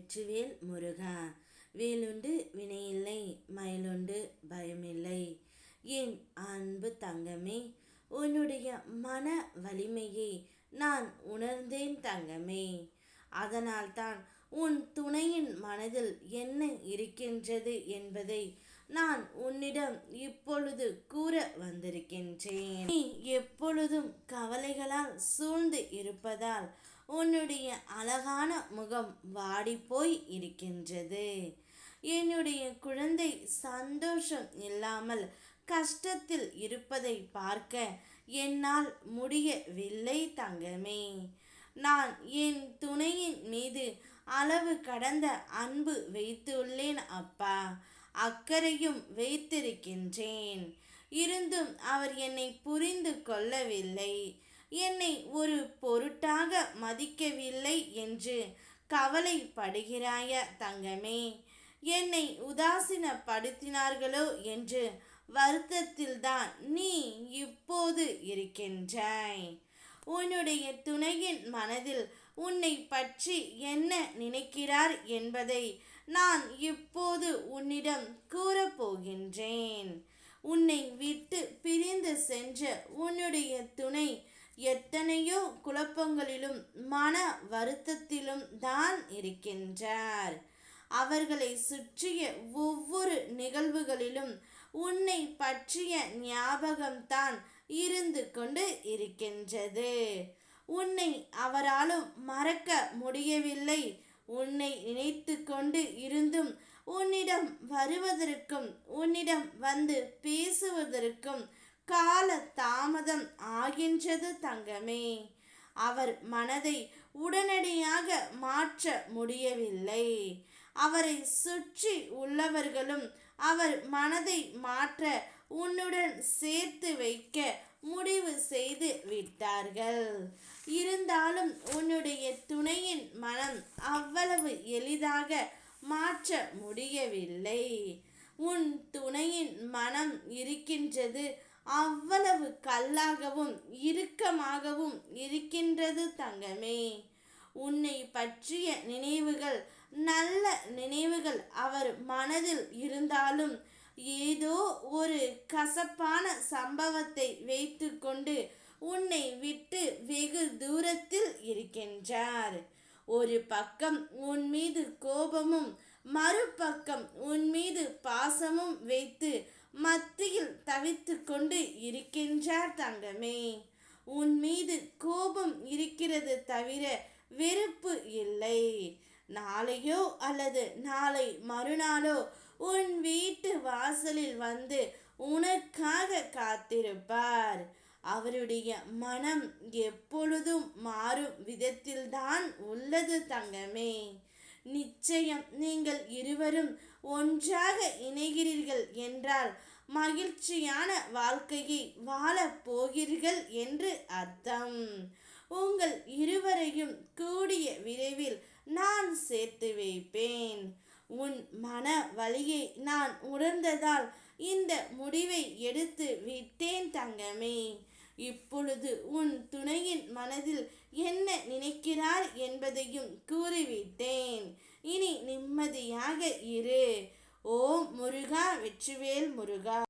வெற்றிவேல் முருகா. வேலுண்டு வினையில்லை, மயிலுண்டு பயமில்லை. என் அன்பு தங்கமே, உன்னுடைய மன வலிமையை நான் உணர்ந்தேன் தங்கமே. அதனால்தான் உன் துணையின் மனதில் என்ன இருக்கின்றது என்பதை நான் உன்னிடம் இப்பொழுது கூற வந்திருக்கின்றேன். நீ எப்பொழுதும் கவலைகளால் சூழ்ந்து இருப்பதால் உன்னுடைய அழகான முகம் வாடிப்போய் இருக்கின்றது. என்னுடைய குழந்தை சந்தோஷம் இல்லாமல் கஷ்டத்தில் இருப்பதை பார்க்க என்னால் முடியவில்லை தங்கமே. நான் என் துணையின் மீது அளவு கடந்த அன்பு வைத்துள்ளேன் அப்பா, அக்கறையும் வைத்திருக்கின்றேன். இருந்தும் அவர் என்னை புரிந்து கொள்ளவில்லை, என்னை ஒரு பொருட்டாக மதிக்கவில்லை என்று கவலைப்படுகிறாய தங்கமே. என்னை உதாசீனப்படுத்தினார்களோ என்று வருத்தத்தில்தான் நீ இப்போது இருக்கின்றாய். உன்னுடைய துணையின் மனதில் உன்னை பற்றி என்ன நினைக்கிறார் என்பதை நான் இப்போது உன்னிடம் கூறப்போகின்றேன். உன்னை விட்டு பிரிந்து சென்ற உன்னுடைய துணை எத்தனையோ குழப்பங்களிலும் மன வருத்தத்திலும் தான் இருக்கின்றார். அவர்களை சுற்றிய ஒவ்வொரு நிகழ்வுகளிலும் உன்னை பற்றிய ஞாபகம்தான் இருந்து கொண்டு இருக்கின்றது. உன்னை அவராலும் மறக்க முடியவில்லை. உன்னை நினைத்து கொண்டு இருந்தும் உன்னிடம் வருவதற்கும் உன்னிடம் வந்து பேசுவதற்கும் கால தாமதம் ஆகின்றது தங்கமே. அவர் மனதை உடனடியாக மாற்ற முடியவில்லை. அவரை சுற்றி உள்ளவர்களும் அவர் மனதை மாற்ற உன்னுடன் சேர்த்து வைக்க முடிவு செய்து விட்டார்கள். இருந்தாலும் உன்னுடைய துணையின் மனம் அவ்வளவு எளிதாக மாற்ற முடியவில்லை. உன் துணையின் மனம் இருக்கின்றது அவ்வளவு கல்லாகவும் இறுக்கமாகவும் இருக்கின்றது தங்கமே. உன்னை பற்றிய நினைவுகள், நல்ல நினைவுகள் அவர் மனதில் இருந்தாலும் ஏதோ ஒரு கசப்பான சம்பவத்தை வைத்து கொண்டு உன்னை விட்டு வெகு தூரத்தில் இருக்கின்றார். ஒரு பக்கம் உன் மீது கோபமும் மறுபக்கம் உன் மீது பாசமும் வைத்து மத்தியில் தவித்து கொண்டு இருக்கின்றார் தங்கமே. உன் மீது கோபம் இருக்கிறது தவிர வெறுப்பு இல்லை. நாளையோ அல்லது நாளை மறுநாளோ உன் வீட்டு வாசலில் வந்து உனக்காக காத்திருப்பார். அவருடைய மனம் எப்பொழுதும் மாறும் விதத்தில்தான் உள்ளது தங்கமே. நிச்சயம் நீங்கள் இருவரும் ஒன்றாக இணைகிறீர்கள் என்றால் மகிழ்ச்சியான வாழ்க்கையை வாழப் போகிறீர்கள் என்று அர்த்தம். உங்கள் இருவரையும் கூடிய விரைவில் நான் சேர்த்து வைப்பேன். உன் மன வலியை நான் உணர்ந்ததால் இந்த முடிவை எடுத்து விட்டேன் தங்கமே. இப்பொழுது உன் துணையின் மனதில் என்ன நினைக்கிறார் என்பதையும் கூறிவிட்டேன். இனி நிம்மதியாக இரு. ஓம் முருகா. வெற்றிவேல் முருகா.